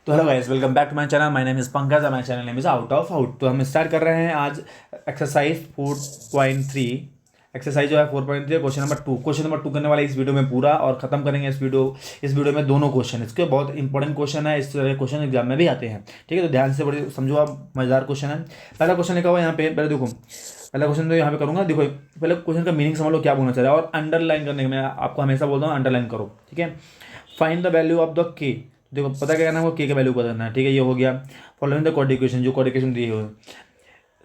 तो hello guys, welcome back to my channel. My name is Pankaj और my channel name is out of out. तो हम start कर रहे हैं आज एक्सरसाइज 4.3। एक्सरसाइज जो है 4.3 क्वेश्चन नंबर 2 करने वाले इस वीडियो में पूरा, और ख़त्म करेंगे इस वीडियो में दोनों क्वेश्चन। इसके बहुत इंपॉर्टेंट क्वेश्चन है, इस तरह के क्वेश्चन एग्जाम में भी आते हैं। ठीक है, तो ध्यान से बड़ी समझो आप, मजेदार क्वेश्चन है। पहला क्वेश्चन लिखा हुआ है यहाँ पे, पहले देखो पहला क्वेश्चन तो यहाँ पे करूँगा। देखो पहले क्वेश्चन का मीनिंग समझ लो क्या बोलना चाह रहा है, और अंडरलाइन करने के मैं आपको हमेशा बोलता हूँ अंडरलाइन करो। ठीक है, find the value of the के। देखो पता क्या करना है, के का वैल्यू पता करना है। ठीक है, ये हो गया। फॉलोइंग द कोडिकेशन, जो कोडिकेशन दिए हुए,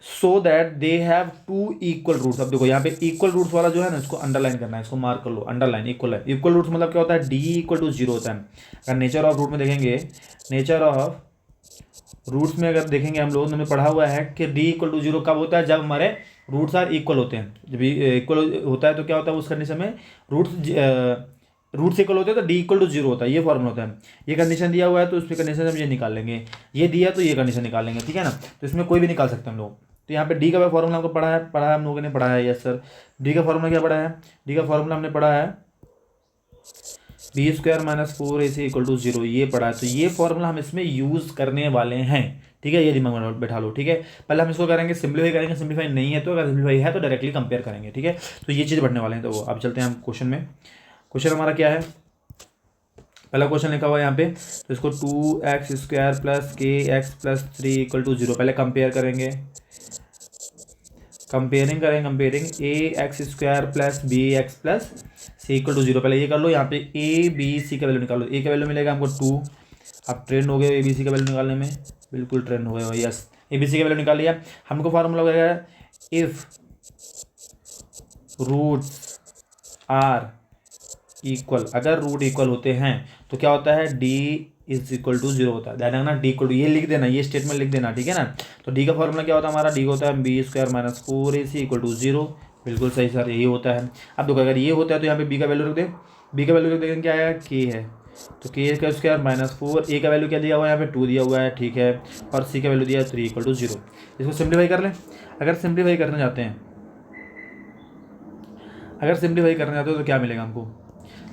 so that they have two equal roots. अब देखो यहाँ पे इक्वल रूट्स वाला जो है ना, इसको अंडरलाइन करना है, इसको मार्क कर लो अंडरलाइन। इक्वल रूट्स मतलब क्या होता है, डी इक्वल टू जीरो होता है। अगर नेचर ऑफ रूट में देखेंगे, नेचर ऑफ रूट्स में अगर देखेंगे हम लोग, हमने पढ़ा हुआ है कि डी इक्वल टू जीरो कब होता है, जब हमारे रूट्स आर इक्वल होते हैं। जब इक्वल होता है तो क्या होता है, उस कंडीशन में रूट्स इक्वल होते हैं तो डी इक्वल टू जीरो होता है। ये फॉर्मूला होता है। ये कंडीशन दिया हुआ है तो उस पर कंडीशन हम ये निकाल लेंगे, ये दिया तो ये कंडीशन निकाल लेंगे। ठीक है ना, तो इसमें कोई भी निकाल सकते हैं हम लोग। तो यहाँ पे डी का फॉर्मूला हमको पढ़ा है हम लोगों ने पढ़ा है। यस सर, डी का फॉर्मूला क्या पढ़ा है, डी का फॉर्मूला हमने पढ़ा है B square minus 4ac equal to zero, ये पढ़ा है। तो ये फॉर्मूला हम इसमें यूज़ करने वाले हैं। ठीक है, ये दिमाग में बैठा लो। ठीक है, पहले हम इसको करेंगे सिंप्लीफाई करेंगे, सिंप्लीफाई नहीं है तो, अगर सिंप्लीफाई है तो डायरेक्टली कंपेयर करेंगे। ठीक है, तो ये चीज़ बढ़ने वाले हैं। तो अब चलते हैं हम क्वेश्चन में। क्वेश्चन हमारा क्या है, पहला क्वेश्चन लिखा हुआ है यहाँ पे, तो इसको 2x² plus kx+3 equal to zero पहले कंपेयर करेंगे। Comparing ax² plus bx plus C equal to zero, पहले ये कर लो। यहाँ पे ए बी सी का वैल्यू निकालो। ए का वैल्यू मिलेगा हमको 2। अब ट्रेंड हो गए ए बी सी का वैल्यू निकालने में, बिल्कुल ट्रेंड हो गए। यस, ए बी सी का वैल्यू निकाल लिया। हमको फार्मूला होगा इफ रूट्स आर इक्वल, अगर रूट इक्वल होते हैं तो क्या होता है, D is equal to zero होता है। ध्यान रखना, डी इक्वल टू ये लिख देना, ये स्टेटमेंट लिख देना। ठीक है ना, तो डी का फॉर्मूला क्या होता है हमारा, डी होता है B square minus 4ac equal to zero. बिल्कुल सही सर, यही होता है। अब देखो अगर ये होता है तो यहाँ पे बी का वैल्यू रख दे, बी का वैल्यू रख देंगे, क्या आएगा, के है तो के का स्क्वायर माइनस 4, ए का वैल्यू क्या दिया हुआ है यहाँ पे 2 दिया हुआ है। ठीक है, और सी का वैल्यू दिया है 3 इक्वल टू जीरो। इसको सिंप्लीफाई कर लें। अगर सिंप्लीफाई करना चाहते हैं, तो क्या मिलेगा हमको,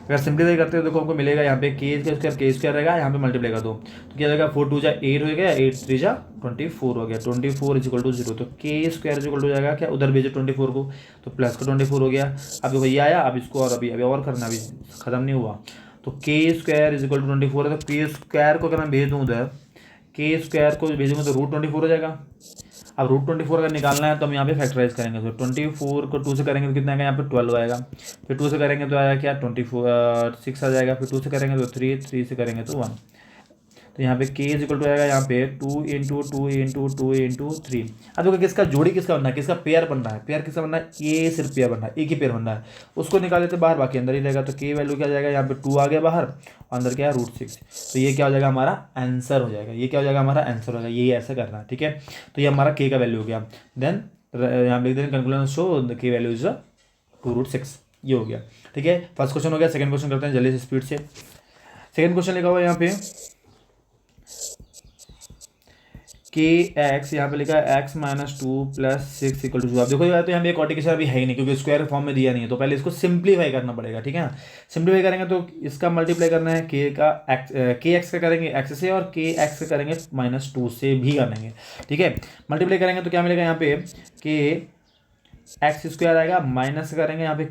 अगर सिंप्लीफाई करते हो देखो हमको मिलेगा यहाँ पे के स्क्वायर रहेगा, यहाँ पे मल्टीप्लाई कर दो तो क्या जाएगा, 4 2 जा 8 हो गया, 8 3 जा 24 हो गया, 24 इज इक्वल टू जीरो। तो के स्क्वायर इज इक्वल टू जाएगा क्या, उधर भेजो 24 को, तो प्लस का 24 हो गया। अब देखो ये आया, अब इसको और अभी और करना, अभी खत्म नहीं हुआ। तो के स्क्वायर इज इक्वल टू 24 है, तो के स्क्वायर को अगर मैं भेज दूँ उधर, के स्क्वायर को भेजूँगा तो रूट 24 हो जाएगा। अब रूट 24 अगर निकालना है तो हम यहाँ पे फैक्टराइज करेंगे। तो 24 को 2 से करेंगे तो कितना आएगा, यहाँ पे 12 आएगा। फिर 2 से करेंगे तो आएगा क्या, 6 आ जाएगा। फिर 2 से करेंगे तो 3 से करेंगे तो 1। तो यहाँ पे k इज इक्वल टू आएगा यहाँ पे 2 इंटू 2 इंटू 2 इंटू 3। अब देखो किसका जोड़ी किसका बनना है, किसका पेयर बन रहा है, पेयर किसका बनना है, ये सिर्फ पेयर बनना है, एक ही पेयर बनना है। उसको निकाल देते बाहर, बाकी अंदर ही रहेगा। तो k वैल्यू क्या आ जाएगा, यहाँ पे 2 आ गया बाहर, अंदर क्या है √6। तो ये क्या हो जाएगा, हमारा आंसर हो जाएगा। ये क्या हो जाएगा, हमारा आंसर हो जाएगा। यही ऐसा करना है। ठीक है, तो ये हमारा k का वैल्यू हो गया। देन यहाँ पे लिख देंगे conclusion show the k value is 2√6। ये हो गया। ठीक है, फर्स्ट क्वेश्चन हो गया। सेकंड क्वेश्चन करते हैं जल्दी से, स्पीड से। सेकंड क्वेश्चन लिखा हुआ है यहाँ पे के एक्स, यहाँ पे लिखा है x minus 2 plus 6 equal to 2। अब देखो यार, तो यहाँ पे कॉटिकेशन अभी है ही नहीं, क्योंकि स्क्वायर फॉर्म में दिया नहीं है। तो पहले इसको सिंप्लीफाई करना पड़ेगा। ठीक है ना, सिंप्लीफाई करेंगे तो इसका मल्टीप्लाई करना है के एक्स का करेंगे एक्स से, और के एक्स का करेंगे -2 से भी करेंगे। ठीक है, मल्टीप्लाई करेंगे तो क्या मिलेगा यहाँ पे, के एक्स स्क्वायर आएगा, माइनस करेंगे यहाँ पे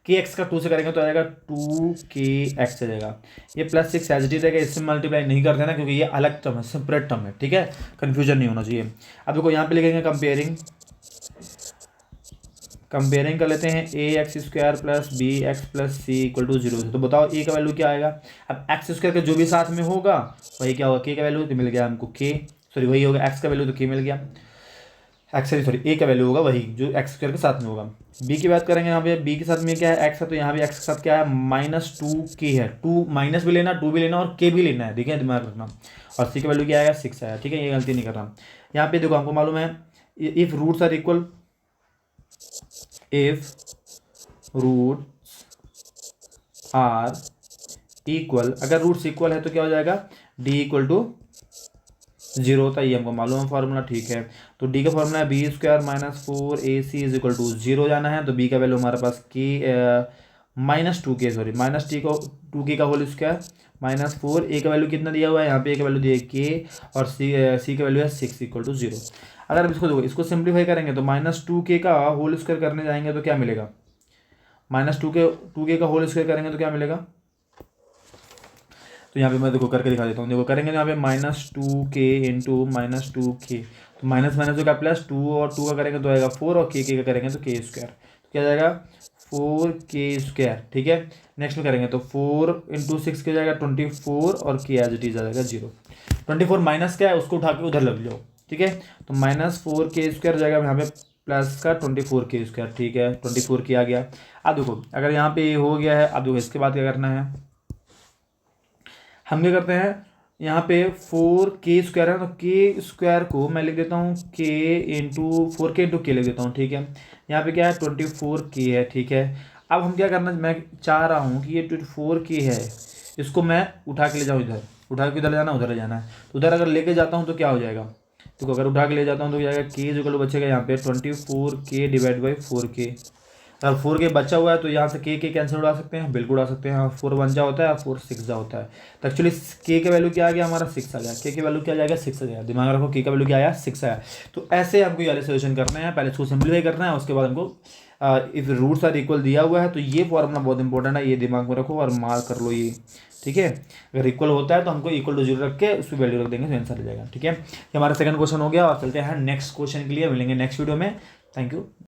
के एक्स का 2 से करेंगे तो आएगा 2kx आ जाएगा। ये +6 एच डी रहेगा, इससे मल्टीप्लाई नहीं करते ना, क्योंकि ये अलग टर्म है, सेपरेट टर्म है। ठीक है, कन्फ्यूजन नहीं होना चाहिए। अब देखो यहाँ पे लिखेंगे कंपेयरिंग कर लेते हैं ax² plus bx plus C equal to zero. तो बताओ a का वैल्यू क्या आएगा। अब x² का जो भी साथ में होगा वही क्या होगा, k का वैल्यू तो मिल गया हमको, वही होगा, x का वैल्यू तो k मिल गया, ए का वैल्यू होगा वही जो एक्स स्क्वायर के साथ में होगा। बी की बात करेंगे, यहाँ पे बी के साथ में क्या है, एक्स है, तो यहाँ भी एक्स के साथ क्या है, -2k है। 2 माइनस भी लेना, 2 भी लेना और के भी लेना है। ठीक है, दिमाग रखना। और सी का वैल्यू क्या आएगा, 6 आया। ठीक है, ये गलती नहीं करना। यहाँ पे देखो हमको मालूम है if roots are equal, if roots are equal, अगर रूट्स इक्वल है तो क्या हो जाएगा, डी इक्वल टू जीरो होता है, ये हमको मालूम है फॉर्मूला। ठीक है, तो डी का फॉर्मूला है B square minus 4ac is equal to zero जाना है। तो बी का वैल्यू हमारे पास -2k का होल स्क्वायर -4, ए का वैल्यू कितना दिया हुआ है यहाँ पे, ए का वैल्यू दिया है के, और सी का वैल्यू है 6 = 0। अगर हम इसको देखो, इसको सिंप्लीफाई करेंगे तो -2k का होल स्क्वायर करने जाएंगे तो क्या मिलेगा, -2k का होल स्क्वायर करेंगे तो क्या मिलेगा। तो यहाँ पे मैं देखो करके दिखा देता हूँ, देखो करेंगे तो यहाँ पे -2k इंटू -2k, तो माइनस माइनस जो का प्लस, 2 और 2 का करेंगे तो आएगा 4, और के का करेंगे तो के स्क्वायर, तो क्या जाएगा 4k²। ठीक है, नेक्स्ट में करेंगे तो 4 × 6 क्या जाएगा 24, और के एज इट इज आ जाएगा 0। 24 माइनस क्या है उसको उठा के उधर लग जाओ। ठीक है, तो -4k² जाएगा यहाँ पे प्लस का 24k²। ठीक है, 24k आ गया। अब देखो अगर यहाँ पे ये हो गया है, अब देखो इसके बाद क्या करना है, हम क्या करते हैं यहाँ पे 4k² है, तो k² को मैं लिख देता हूँ k इंटू 4k इंटू के लिख देता हूँ। ठीक है, यहाँ पे क्या है 24k है। ठीक है, अब हम क्या करना, मैं चाह रहा हूँ कि ये 24k है, इसको मैं उठा के ले जाऊँ इधर, उठा के इधर ले जाना, उधर ले जाना है, तो उधर अगर लेके जाता हूँ तो क्या हो जाएगा, तो अगर उठा के ले जाता हूँ तो क्या जाएगा k जो बचेगा यहाँ पे 24k / 4k। अगर 4k बचा हुआ है तो यहाँ से k कैंसिल उड़ा सकते हैं, बिल्कुल उड़ा सकते हैं। 4 1 जा होता है, 4 6 जा होता है, तो एक्चुअली k का वैल्यू क्या आ गया हमारा 6 आ गया, k की वैल्यू क्या जाएगा 6 आ जाएगा। दिमाग रखो k का वैल्यू क्या आया 6 आया। तो ऐसे हमको ये वाले सोल्यूशन करने हैं, पहले इसको सिंप्लीफाई करना है, उसके बाद हमको इफ रूट्स आर इक्वल दिया हुआ है तो ये फॉर्मूला बहुत इंपॉर्टेंट है, ये दिमाग में रखो और मार्क कर लो ये। ठीक है, अगर इक्वल होता है तो हमको इक्वल टू 0 रख के उसकी वैल्यू रख देंगे तो आंसर आ जाएगा। ठीक है, ये हमारा सेकंड क्वेश्चन हो गया, और चलते हैं नेक्स्ट क्वेश्चन के लिए, मिलेंगे नेक्स्ट वीडियो में। Thank you.